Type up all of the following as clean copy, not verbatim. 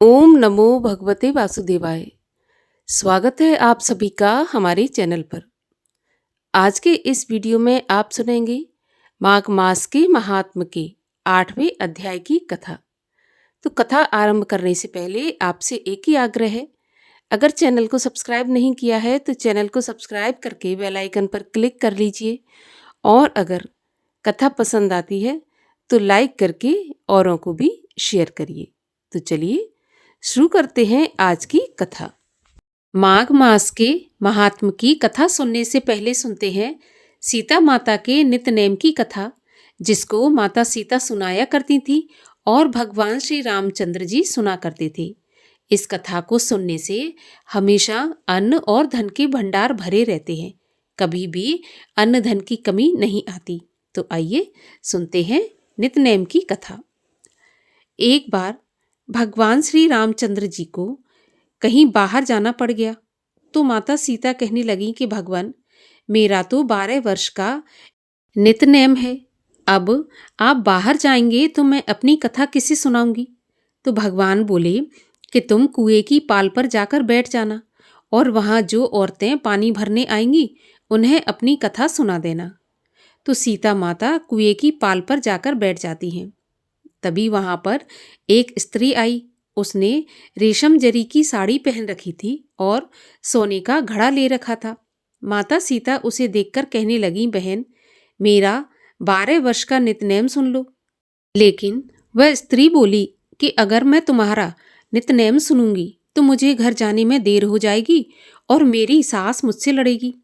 ओम नमो भगवते वासुदेवाय। स्वागत है आप सभी का हमारे चैनल पर। आज के इस वीडियो में आप सुनेंगे माघ मास के महात्म के 8वें अध्याय की कथा। तो कथा आरंभ करने से पहले आपसे एक ही आग्रह है, अगर चैनल को सब्सक्राइब नहीं किया है तो चैनल को सब्सक्राइब करके बेल आइकन पर क्लिक कर लीजिए, और अगर कथा पसंद आती है तो लाइक करके औरों को भी शेयर करिए। तो चलिए शुरू करते हैं आज की कथा। माघ मास के महात्म की कथा सुनने से पहले सुनते हैं सीता माता के नित्यनेम की कथा, जिसको माता सीता सुनाया करती थी और भगवान श्री रामचंद्र जी सुना करते थे। इस कथा को सुनने से हमेशा अन्न और धन के भंडार भरे रहते हैं, कभी भी अन्न धन की कमी नहीं आती। तो आइए सुनते हैं नित्यनेम की कथा। एक बार भगवान श्री रामचंद्र जी को कहीं बाहर जाना पड़ गया, तो माता सीता कहने लगी कि भगवान, मेरा तो 12 वर्ष का नित्यनेम है, अब आप बाहर जाएंगे तो मैं अपनी कथा किसे सुनाऊंगी। तो भगवान बोले कि तुम कुएं की पाल पर जाकर बैठ जाना, और वहां जो औरतें पानी भरने आएंगी उन्हें अपनी कथा सुना देना। तो सीता माता कुएं की पाल पर जाकर बैठ जाती हैं। तभी वहां पर एक स्त्री आई। उसने रेशम जरी की साड़ी पहन रखी थी और सोने का घड़ा ले रखा था। माता सीता उसे देखकर कहने लगी, बहन, मेरा 12 वर्ष का नित्यनेम सुन लो। लेकिन वह स्त्री बोली कि अगर मैं तुम्हारा नित्यनेम सुनूंगी तो मुझे घर जाने में देर हो जाएगी और मेरी सास मुझसे लड़ेगी।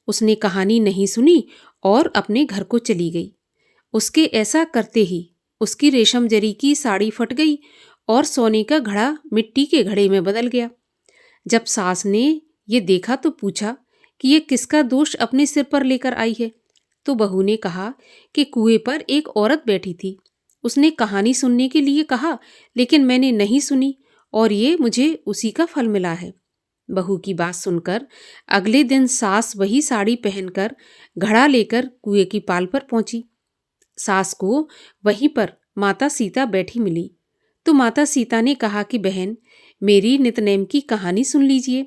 उसने कहानी नहीं सुनी और अपने घर को चली गई। उसके ऐसा करते ही उसकी रेशम जरी की साड़ी फट गई और सोने का घड़ा मिट्टी के घड़े में बदल गया। जब सास ने ये देखा तो पूछा कि ये किसका दोष अपने सिर पर लेकर आई है। तो बहू ने कहा कि कुएं पर एक औरत बैठी थी, उसने कहानी सुनने के लिए कहा, लेकिन मैंने नहीं सुनी और ये मुझे उसी का फल मिला है। बहू की बात सुनकर अगले दिन सास वही साड़ी पहनकर घड़ा लेकर कुएं की पाल पर पहुंची। सास को वहीं पर माता सीता बैठी मिली। तो माता सीता ने कहा कि बहन, मेरी नित्यनेम की कहानी सुन लीजिए।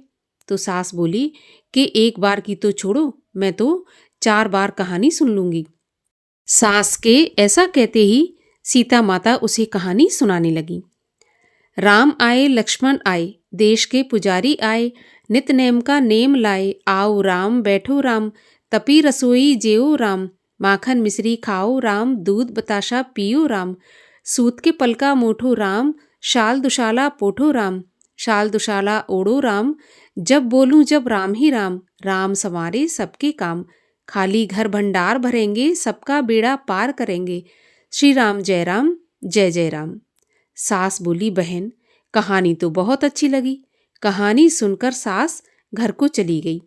तो सास बोली कि एक बार की तो छोड़ो, मैं तो 4 बार कहानी सुन लूंगी। सास के ऐसा कहते ही सीता माता उसे कहानी सुनाने लगी। राम आए लक्ष्मण आए, देश के पुजारी आए, नित्यनेम का नेम लाए, आओ राम बैठो राम, तपी रसोई जेओ राम, माखन मिश्री खाओ राम, दूध बताशा पियो राम, सूत के पलका मोठो राम, शाल दुशाला पोठो राम, शाल दुशाला ओढ़ो राम, जब बोलूं जब राम ही राम, राम संवारे सबके काम, खाली घर भंडार भरेंगे, सबका बेड़ा पार करेंगे, श्री राम जय राम जय जय राम। सास बोली, बहन, कहानी तो बहुत अच्छी लगी। कहानी सुनकर सास घर को चली गई।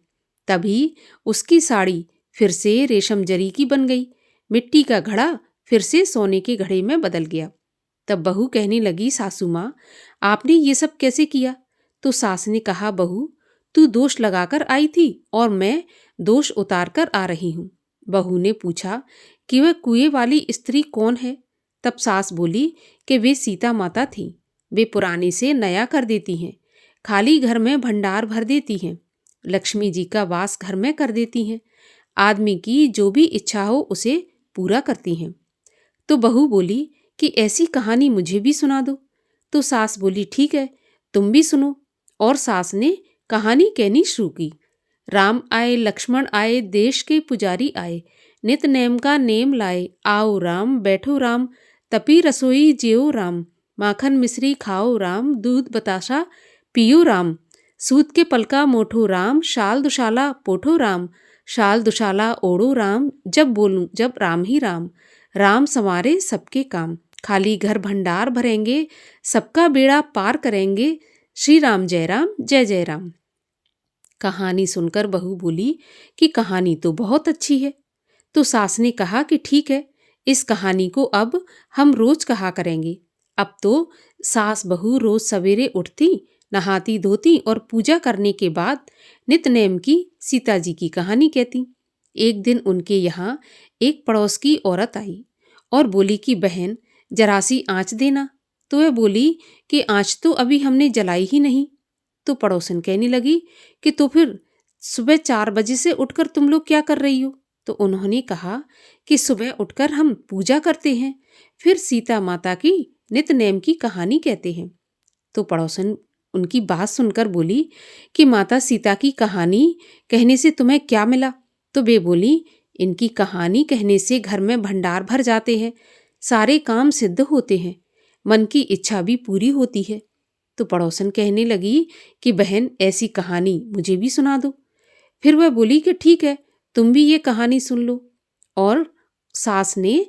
तभी उसकी साड़ी फिर से रेशम जरी की बन गई, मिट्टी का घड़ा फिर से सोने के घड़े में बदल गया। तब बहू कहने लगी, सासू माँ, आपने ये सब कैसे किया? तो सास ने कहा, बहू, तू दोष लगाकर आई थी और मैं दोष उतार कर आ रही हूँ। बहू ने पूछा कि वह कुएं वाली स्त्री कौन है? तब सास बोली कि वे सीता माता थी। वे पुराने से नया कर देती हैं, खाली घर में भंडार भर देती हैं, लक्ष्मी जी का वास घर में कर देती हैं, आदमी की जो भी इच्छा हो उसे पूरा करती हैं। तो बहू बोली कि ऐसी कहानी मुझे भी सुना दो। तो सास बोली, ठीक है, तुम भी सुनो। और सास ने कहानी कहनी शुरू की। राम आए लक्ष्मण आए, देश के पुजारी आए, नित्यनेम का नेम लाए, आओ राम बैठो राम, तपी रसोई जेओ राम, माखन मिश्री खाओ राम, दूध बताशा पियो राम, सूत के पलका मोठो राम, शाल दुशाला पोठो राम, शाल दुशाला ओढ़ो राम, जब बोलूं जब राम ही राम, राम संवारे सबके काम, खाली घर भंडार भरेंगे, सबका बेड़ा पार करेंगे, श्री राम जय जय राम। कहानी सुनकर बहू बोली कि कहानी तो बहुत अच्छी है। तो सास ने कहा कि ठीक है, इस कहानी को अब हम रोज कहा करेंगे। अब तो सास बहू रोज सवेरे उठती, नहाती धोती और पूजा करने के बाद नित्यनेम की सीता जी की कहानी कहती। एक दिन उनके यहाँ एक पड़ोस की औरत आई और बोली कि बहन, जरा सी आँच देना। तो वह बोली कि आज तो अभी हमने जलाई ही नहीं। तो पड़ोसन कहने लगी कि तो फिर सुबह 4 बजे से उठकर तुम लोग क्या कर रही हो? तो उन्होंने कहा कि सुबह उठकर हम पूजा करते हैं, फिर सीता माता की नित्य की कहानी कहते हैं। तो पड़ोसन उनकी बात सुनकर बोली कि माता सीता की कहानी कहने से तुम्हें क्या मिला? तो वे बोली, इनकी कहानी कहने से घर में भंडार भर जाते हैं, सारे काम सिद्ध होते हैं, मन की इच्छा भी पूरी होती है। तो पड़ोसन कहने लगी कि बहन ऐसी कहानी मुझे भी सुना दो। फिर वह बोली कि ठीक है, तुम भी ये कहानी सुन लो। और सास ने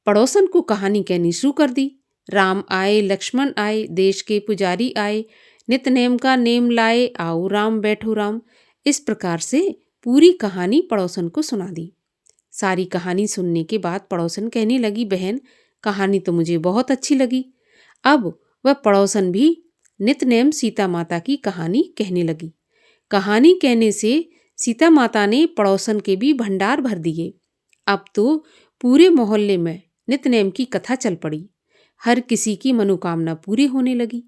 पड़ोसन को कहानी कहनी शुरू कर दी। राम आए, लक्ष्मण आए, देश के पुजारी आए, नित नेम का नेम लाए, आओ राम बैठो राम। इस प्रकार से पूरी कहानी पड़ोसन को सुना दी। सारी कहानी सुनने के बाद पड़ोसन कहने लगी, बहन कहानी तो मुझे बहुत अच्छी लगी। अब वह पड़ोसन भी नित्य सीता माता की कहानी कहने लगी। कहानी कहने से सीता माता ने पड़ोसन के भी भंडार भर दिए। अब तो पूरे मोहल्ले में नित्य की कथा चल पड़ी। हर किसी की मनोकामना पूरी होने लगी।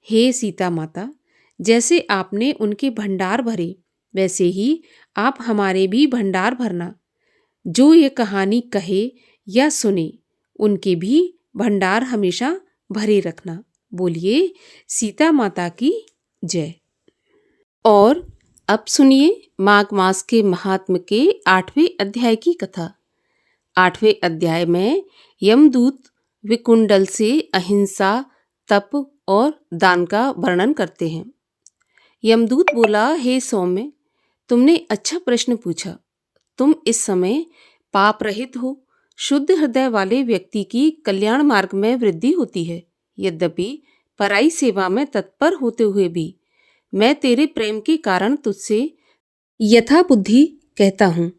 हे सीता माता, जैसे आपने उनके भंडार भरे, वैसे ही आप हमारे भी भंडार भरना। जो ये कहानी कहे या सुने, उनके भी भंडार हमेशा भरे रखना। बोलिए सीता माता की जय। और अब सुनिए माघ मास के महात्म के 8वें अध्याय की कथा। 8वें अध्याय में यमदूत विकुंडल से अहिंसा, तप और दान का वर्णन करते हैं। यमदूत बोला, हे सौम्य, तुमने अच्छा प्रश्न पूछा। तुम इस समय पाप रहित हो। शुद्ध हृदय वाले व्यक्ति की कल्याण मार्ग में वृद्धि होती है। यद्यपि पराई सेवा में तत्पर होते हुए भी मैं तेरे प्रेम के कारण तुझसे यथा बुद्धि कहता हूँ।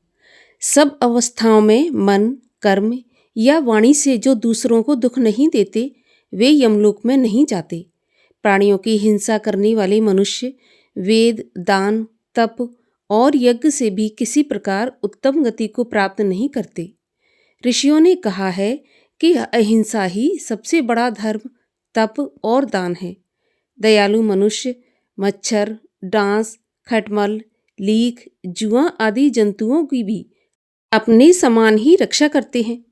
सब अवस्थाओं में मन, कर्म या वाणी से जो दूसरों को दुख नहीं देते, वे यमलोक में नहीं जाते। प्राणियों की हिंसा करने वाले मनुष्य वेद, दान, तप और यज्ञ से भी किसी प्रकार उत्तम गति को प्राप्त नहीं करते। ऋषियों ने कहा है कि अहिंसा ही सबसे बड़ा धर्म, तप और दान है। दयालु मनुष्य मच्छर, डांस, खटमल, लीख, जुआ आदि जंतुओं की भी अपने समान ही रक्षा करते हैं।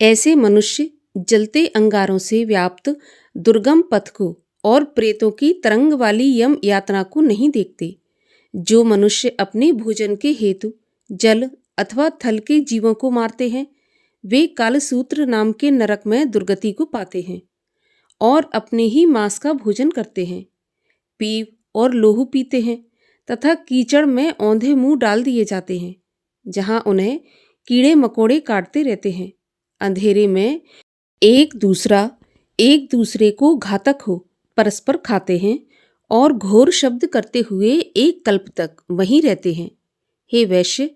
ऐसे मनुष्य जलते अंगारों से व्याप्त दुर्गम पथ को और प्रेतों की तरंग वाली यम यात्रा को नहीं देखते। जो मनुष्य अपने भोजन के हेतु जल अथवा थल के जीवों को मारते हैं, वे कालसूत्र नाम के नरक में दुर्गति को पाते हैं और अपने ही मांस का भोजन करते हैं। पीव और लोहू पीते हैं तथा कीचड़ में औंधे मुंह डाल दिए जाते हैं, जहां उन्हें कीड़े मकोड़े काटते रहते हैं। अंधेरे में एक दूसरे को घातक हो परस्पर खाते हैं और घोर शब्द करते हुए एक कल्प तक वहीं रहते हैं। हे वैश्य,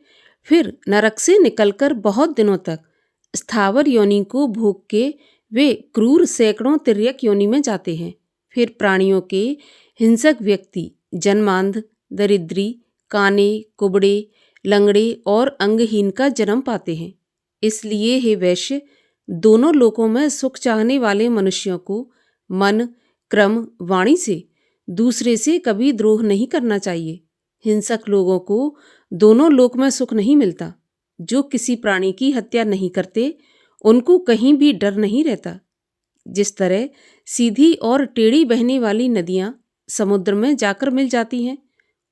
फिर नरक से निकलकर बहुत दिनों तक स्थावर योनि को भोग के वे क्रूर सैकड़ों तिर्यक योनि में जाते हैं। फिर प्राणियों के हिंसक व्यक्ति जन्मांध, दरिद्री, काने, कुबड़े, लंगड़े और अंगहीन का जन्म पाते हैं। इसलिए हे वैश्य, दोनों लोकों में सुख चाहने वाले मनुष्यों को मन, क्रम, वाणी से दूसरे से कभी द्रोह नहीं करना चाहिए। हिंसक लोगों को दोनों लोक में सुख नहीं मिलता। जो किसी प्राणी की हत्या नहीं करते, उनको कहीं भी डर नहीं रहता। जिस तरह सीधी और टेढ़ी बहने वाली नदियां समुद्र में जाकर मिल जाती हैं,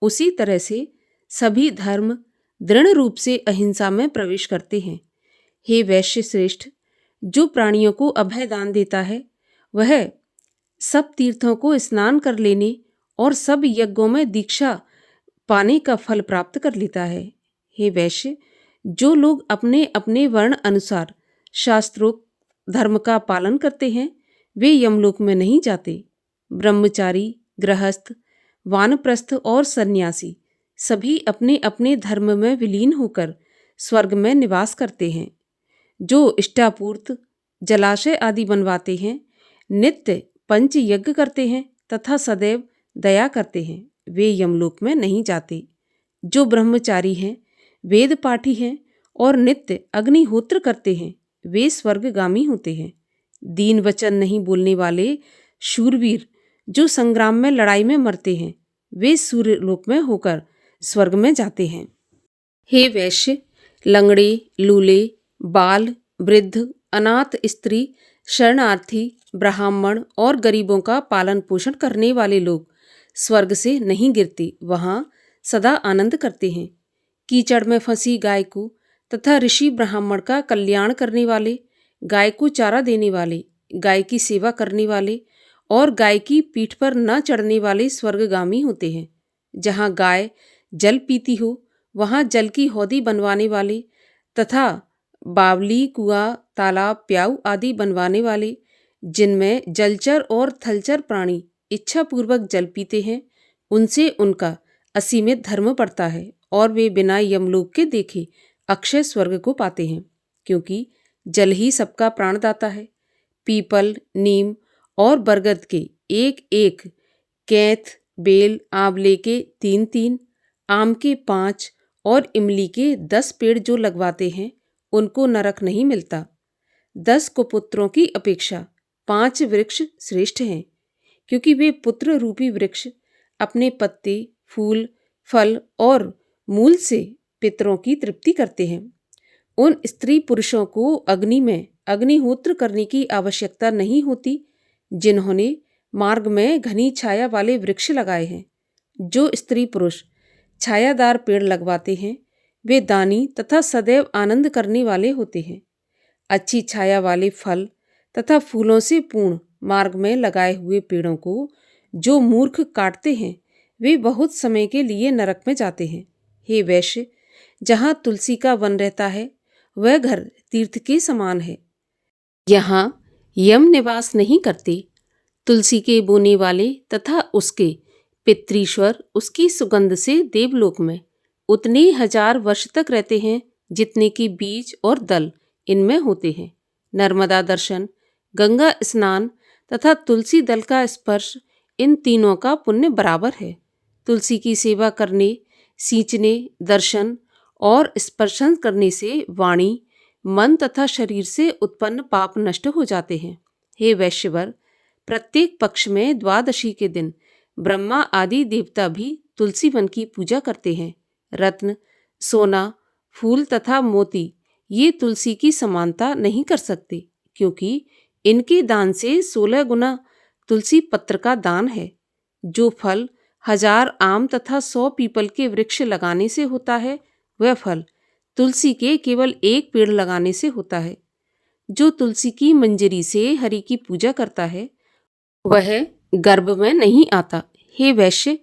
उसी तरह से सभी धर्म दृढ़ रूप से अहिंसा में प्रवेश करते हैं। हे वैश्य श्रेष्ठ, जो प्राणियों को अभय दान देता है, वह सब तीर्थों को स्नान कर लेने और सब यज्ञों में दीक्षा पाने का फल प्राप्त कर लेता है। हे वैश्य, जो लोग अपने अपने वर्ण अनुसार शास्त्रोक्त धर्म का पालन करते हैं, वे यमलोक में नहीं जाते। ब्रह्मचारी, गृहस्थ, वानप्रस्थ और सन्यासी सभी अपने अपने धर्म में विलीन होकर स्वर्ग में निवास करते हैं। जो इष्टापूर्त, जलाशय आदि बनवाते हैं, नित्य पंच यज्ञ करते हैं तथा सदैव दया करते हैं, वे यमलोक में नहीं जाते। जो ब्रह्मचारी हैं, वेद पाठी हैं और नित्य अग्निहोत्र करते हैं, वे स्वर्गगामी होते हैं। दीन वचन नहीं बोलने वाले शूरवीर जो संग्राम में लड़ाई में मरते हैं, वे सूर्यलोक में होकर स्वर्ग में जाते हैं। हे वैश्य, लंगड़े, लूले, बाल, वृद्ध, अनाथ स्त्री, शरणार्थी, ब्राह्मण और गरीबों का पालन पोषण करने वाले लोग स्वर्ग से नहीं गिरते, वहाँ सदा आनंद करते हैं। कीचड़ में फंसी गाय को तथा ऋषि ब्राह्मण का कल्याण करने वाले, गाय को चारा देने वाले, गाय की सेवा करने वाले और गाय की पीठ पर न चढ़ने वाले स्वर्गगामी होते हैं। जहाँ गाय जल पीती हो वहाँ जल की हौदी बनवाने वाले तथा बावली, कुआं, तालाब, प्याऊ आदि बनवाने वाले, जिनमें जलचर और थलचर प्राणी इच्छापूर्वक जल पीते हैं, उनसे उनका असीमित धर्म पड़ता है और वे बिना यमलोक के देखे अक्षय स्वर्ग को पाते हैं, क्योंकि जल ही सबका प्राणदाता है। पीपल, नीम और बरगद के एक एक, कैथ, बेल, आंवले के 3-3, आम के 5 और इमली के 10 पेड़ जो लगवाते हैं, उनको नरक नहीं मिलता। 10 कुपुत्रों की अपेक्षा 5 वृक्ष श्रेष्ठ हैं, क्योंकि वे पुत्र रूपी वृक्ष अपने पत्ते, फूल, फल और मूल से पितरों की तृप्ति करते हैं। उन स्त्री पुरुषों को अग्नि में अग्निहोत्र करने की आवश्यकता नहीं होती, जिन्होंने मार्ग में घनी छाया वाले वृक्ष लगाए हैं। जो स्त्री पुरुष छायादार पेड़ लगवाते हैं, वे दानी तथा सदैव आनंद करने वाले होते हैं। अच्छी छाया वाले फल तथा फूलों से पूर्ण मार्ग में लगाए हुए पेड़ों को जो मूर्ख काटते हैं, वे बहुत समय के लिए नरक में जाते हैं। हे वैश्य, जहाँ तुलसी का वन रहता है, वह घर तीर्थ के समान है। यहाँ यम निवास नहीं करते। तुलसी के बोने वाले तथा उसके पितृश्वर उसकी सुगंध से देवलोक में उतने 1000 वर्ष तक रहते हैं जितने कि बीज और दल इनमें होते हैं। नर्मदा दर्शन, गंगा स्नान तथा तुलसी दल का स्पर्श, इन तीनों का पुण्य बराबर है। तुलसी की सेवा करने, सींचने, दर्शन और स्पर्शन करने से वाणी, मन तथा शरीर से उत्पन्न पाप नष्ट हो जाते हैं। हे वैश्यवर, प्रत्येक पक्ष में द्वादशी के दिन ब्रह्मा आदि देवता भी तुलसी वन की पूजा करते हैं। रत्न, सोना, फूल तथा मोती ये तुलसी की समानता नहीं कर सकते, क्योंकि इनके दान से 16 गुना तुलसी पत्र का दान है। जो फल 1000 आम तथा 100 पीपल के वृक्ष लगाने से होता है, वह फल तुलसी के केवल एक पेड़ लगाने से होता है। जो तुलसी की मंजरी से हरि की पूजा करता है, वह गर्भ में नहीं आता। हे वैश्य,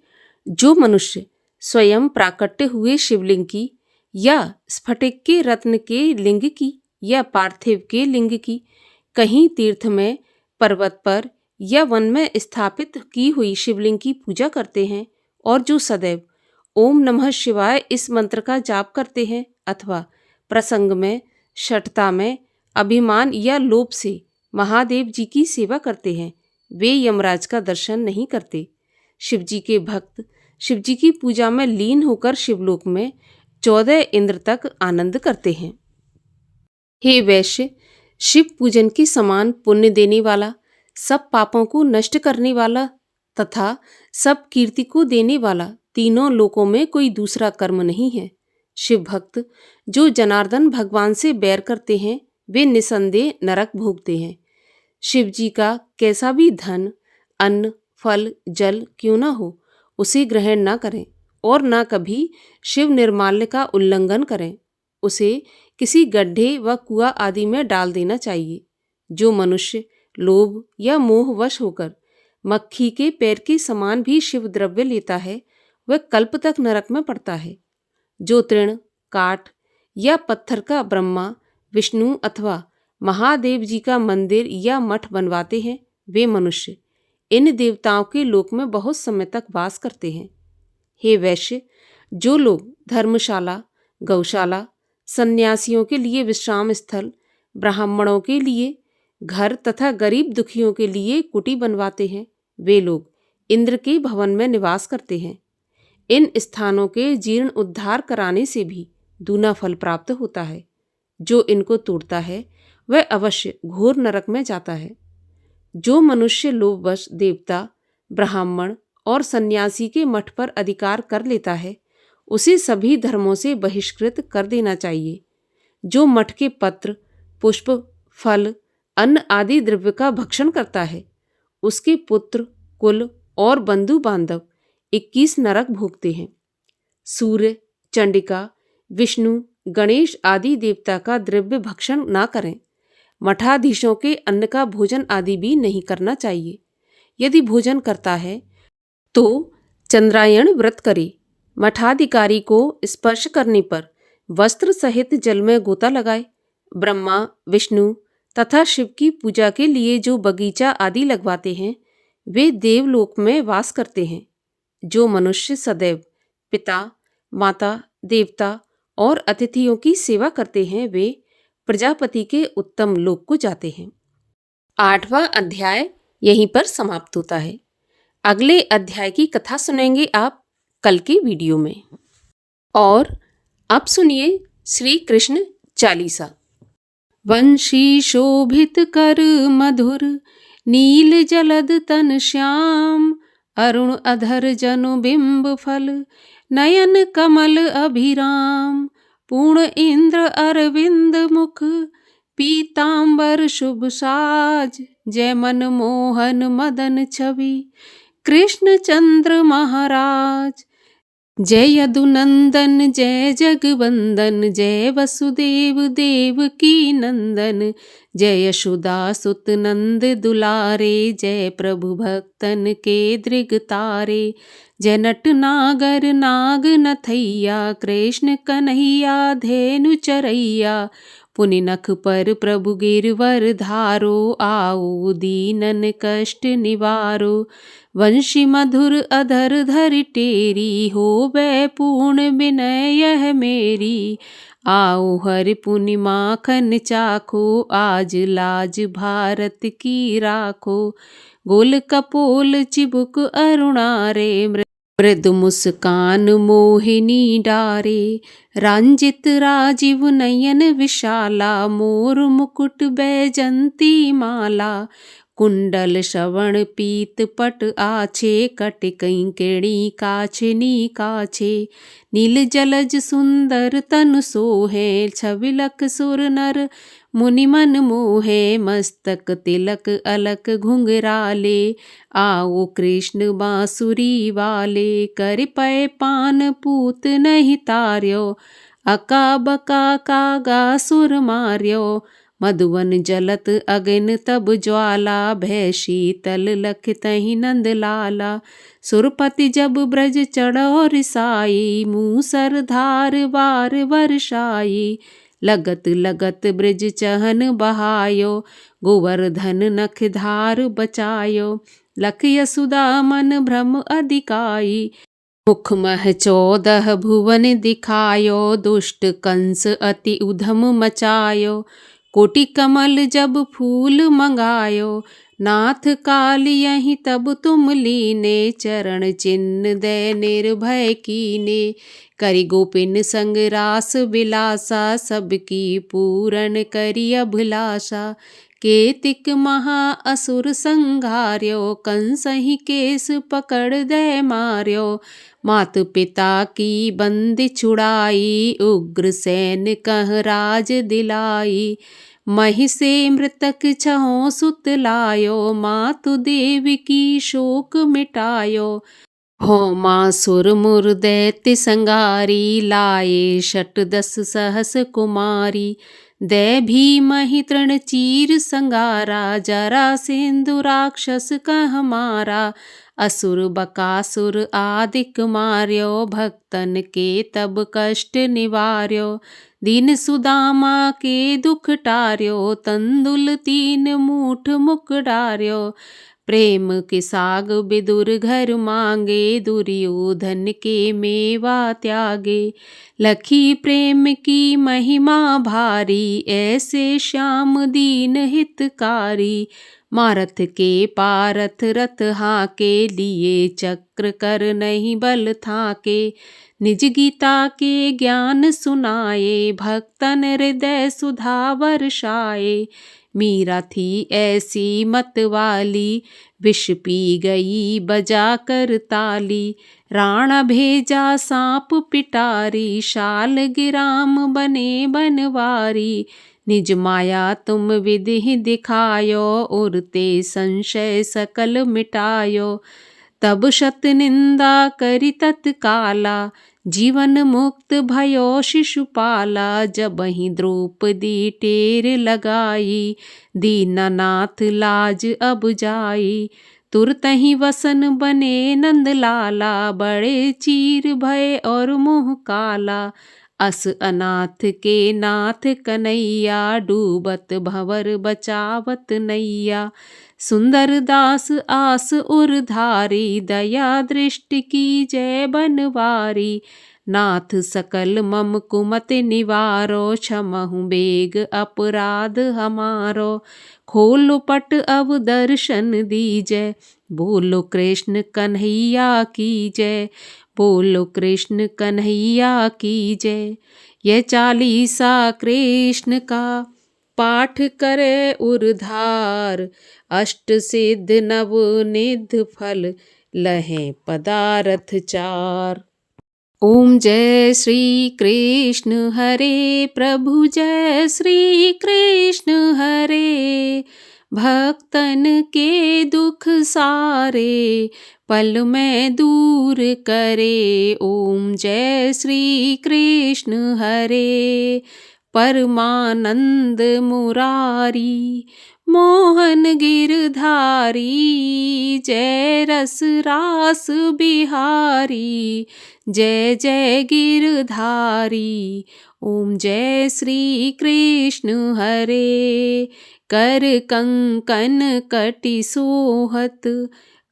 जो मनुष्य स्वयं प्राकट्य हुए शिवलिंग की या स्फटिक के रत्न के लिंग की या पार्थिव के लिंग की कहीं तीर्थ में, पर्वत पर या वन में स्थापित की हुई शिवलिंग की पूजा करते हैं और जो सदैव ओम नमः शिवाय इस मंत्र का जाप करते हैं अथवा प्रसंग में, शठता में, अभिमान या लोभ से महादेव जी की सेवा करते हैं, वे यमराज का दर्शन नहीं करते। शिवजी के भक्त शिवजी की पूजा में लीन होकर शिवलोक में 14 इंद्र तक आनंद करते हैं। हे वैश्य, शिव पूजन के समान पुण्य देने वाला, सब पापों को नष्ट करने वाला तथा सब कीर्ति को देने वाला तीनों लोकों में कोई दूसरा कर्म नहीं है। शिव भक्त जो जनार्दन भगवान से बैर करते हैं, वे निसंदेह नरक भोगते हैं। शिव जी का कैसा भी धन, अन्न, फल, जल क्यों न हो, उसे ग्रहण न करें और न कभी शिव निर्माल्य का उल्लंघन करें। उसे किसी गड्ढे व कुआं आदि में डाल देना चाहिए। जो मनुष्य लोभ या मोहवश होकर मक्खी के पैर के समान भी शिव द्रव्य लेता है, वह कल्प तक नरक में पड़ता है। जो तृण, काठ या पत्थर का ब्रह्मा, विष्णु अथवा महादेव जी का मंदिर या मठ बनवाते हैं, वे मनुष्य इन देवताओं के लोक में बहुत समय तक वास करते हैं। हे वैश्य, जो लोग धर्मशाला, गौशाला, सन्यासियों के लिए विश्राम स्थल, ब्राह्मणों के लिए घर तथा गरीब दुखियों के लिए कुटी बनवाते हैं, वे लोग इंद्र के भवन में निवास करते हैं। इन स्थानों के जीर्ण उद्धार कराने से भी दूना फल प्राप्त होता है। जो इनको तोड़ता है वह अवश्य घोर नरक में जाता है। जो मनुष्य लोभवश देवता, ब्राह्मण और सन्यासी के मठ पर अधिकार कर लेता है, उसे सभी धर्मों से बहिष्कृत कर देना चाहिए। जो मठ के पत्र, पुष्प, फल, अन्न आदि द्रव्य का भक्षण करता है, उसके पुत्र, कुल और बंधु बांधव 21 नरक भोगते हैं। सूर्य, चंडिका, विष्णु, गणेश आदि देवता का द्रव्य भक्षण न करें। मठाधीशों के अन्न का भोजन आदि भी नहीं करना चाहिए। यदि भोजन करता है तो चंद्रायण व्रत करे। मठाधिकारी को स्पर्श करने पर वस्त्र सहित जल में गोता लगाए। ब्रह्मा, विष्णु तथा शिव की पूजा के लिए जो बगीचा आदि लगवाते हैं, वे देवलोक में वास करते हैं। जो मनुष्य सदैव पिता, माता, देवता और अतिथियों की सेवा करते हैं, वे प्रजापति के उत्तम लोक को जाते हैं। 8वां अध्याय यहीं पर समाप्त होता है। अगले अध्याय की कथा सुनेंगे आप कल की वीडियो में। और अब सुनिए श्री कृष्ण चालीसा। वंशी शोभित कर मधुर, नील जलद तन श्याम, अरुण अधर जनु बिंब फल, नयन कमल अभिराम, पूर्ण इंद्र अरविंद मुख, पीतांबर शुभ साज, जय मन मोहन मदन छवि, कृष्ण चंद्र महाराज। जय यदुनंदन, जय जगवंदन, जय वसुदेव देव की नंदन, जय यशोदा सुत नंद दुलारे, जय प्रभु भक्तन के दृग तारे, जय नट नागर नाग नथैया, कृष्ण कन्हैया धेनु चरैया, पुनि नख पर प्रभु गिरवर धारो, आओ दीनन कष्ट निवारो, वंशी मधुर अधर धरि टेरी, होवै पूर्ण विनय यह मेरी, आओ हरि पुनि माखन चाखो, आज लाज भारत की राखो, गोल कपोल चिबुक अरुणारे, मृदु मुस्कान मोहिनी डारे, रंजित राजीव नयन विशाला, मोर मुकुट बैजंती माला, कुंडल श्रवण पीत पट आछे, कट कंकेणी काछनी काछे, नील जलज सुंदर तनु सोहे, छविलक सुर नर मुनि मन मोहे, मस्तक तिलक अलक घुंघराले, आओ कृष्ण बांसुरी वाले, कर पय पान पूत नहीं तार्यो, अका बका कागा सुर मार्यो, मधुवन जलत अगन तब ज्वाला, भय शीतल लख तहि नंद लाला, सुरपति जब ब्रज चढ़ो रिसाई, मूसर धार वार वर्षाई, लगत लगत ब्रज चहन बहायो, गोवर्धन नख धार बचायो, लख यशोदा मन भ्रम अधिकाई, मुख मह 14 भुवन दिखायो, दुष्ट कंस अति उधम मचायो, कोटि कमल जब फूल मंगायो, नाथ काल यहीं तब तुम लीने, चरण चिन्ह दे निर्भय कीने, करि गोपिन संग रास विलासा, सबकी पूरन करि अभिलाषा, केतिक महा असुर संघार्यो, कंसहि केस पकड़ दे मार्यो, मात पिता की बंदी छुड़ाई, उग्र सैन कह राज दिलाई, मही से मृतक छहों सुत लायो, मातु देव की शोक मिटायो, हो मासुर मुर दैत्य संगारी, लाए 10 सहस कुमारी, दै भीमहि तृण चीर संगारा, जरा सिंधु राक्षस कह मारा, असुर बकासुर आदिक मार्यो, भक्तन के तब कष्ट निवार्यो, दीन सुदामा के दुख टार्यो, तंदुल 3 मूठ मुख डार्यो, प्रेम के साग विदुर घर मांगे, दुर्योधन के मेवा त्यागे, लखी प्रेम की महिमा भारी, ऐसे श्याम दीन हितकारी, मारथ के पारथ रथ हाके, लिए चक्र कर नहीं बल थाके। निज गीता के ज्ञान सुनाए, भक्तन हृदय सुधा वर्षाए। मीरा थी ऐसी मत वाली, विष पी गई बजा कर ताली। राणा भेजा सांप पिटारी, शाल गिराम बने बनवारी। निज माया तुम विधि दिखायो, उरते संशय सकल मिटायो। तब शत निंदा करि तत्काला, जीवन मुक्त भयो शिशुपाला। जबहि द्रौपदी टेर लगाई, दीनानाथ लाज अब जाई। तुरतहि वसन बने नंद लाला, बड़े चीर भय और मुँह काला। अस अनाथ के नाथ कन्हैया, डूबत भंवर बचावत नैया। सुंदर दास आस उरधारी, दया दृष्टि की जय बनवारी। नाथ सकल मम कुमत निवारो, क्षमहु बेग अपराध हमारो। खोलो पट अब दर्शन दीजय, बोलो कृष्ण कन्हैया की जय। बोलो कृष्ण कन्हैया की जय। यह चालीसा कृष्ण का, पाठ करे उरधार। अष्ट सिद्ध नव निध फल, लहें पदारथ चार। ओम जय श्री कृष्ण हरे प्रभु, जय श्री कृष्ण हरे। भक्तन के दुख सारे, पल में दूर करे। ओम जय श्री कृष्ण हरे। परमानंद मुरारी, मोहन गिरधारी। जय रस रास बिहारी, जय जय गिरधारी। ओम जय श्री कृष्ण हरे। कर कंकन कटि सोहत,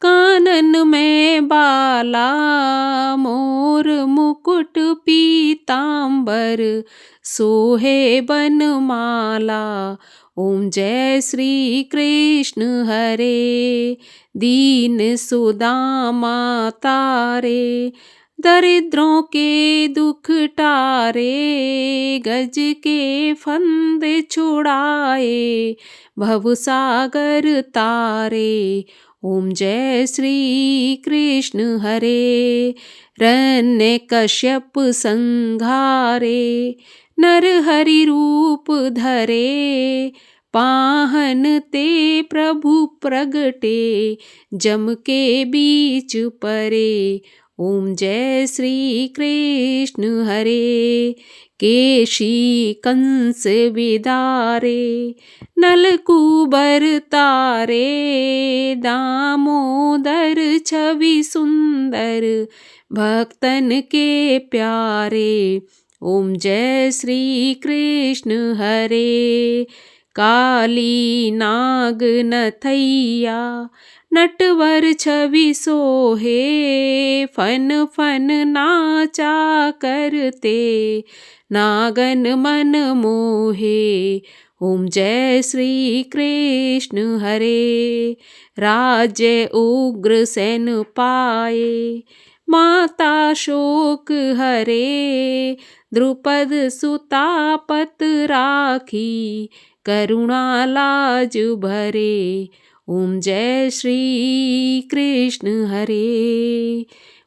कानन में बाला। मोर मुकुट पीतांबर, सोहे बनमाला। ओम जय श्री कृष्ण हरे। दीन सुदामा तारे, दरिद्रों के दुख टारे। गज के फंदे छुड़ाए, भवसागर तारे। ओम जय श्री कृष्ण हरे। हिरण्यकश्यप संहारे, नर हरि रूप धरे। पाहन ते प्रभु प्रगटे, जम के बीच परे। ओम जय श्री कृष्ण हरे। केशी कंस विदारे, नलकूबर तारे। दामोदर छवि सुंदर, भक्तन के प्यारे। ओम जय श्री कृष्ण हरे। काली नाग नथैया, नटवर छवि सोहे। फन फन नाचा करते, नागन मन मोहे। ओम जय श्री कृष्ण हरे। राज्य उग्र सेन पाए, माता शोक हरे। द्रुपद सुता पत राखी, करुणा लाज भरे। ओम जय श्री कृष्ण हरे।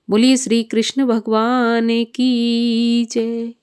बोलिए श्री कृष्ण भगवान की जय।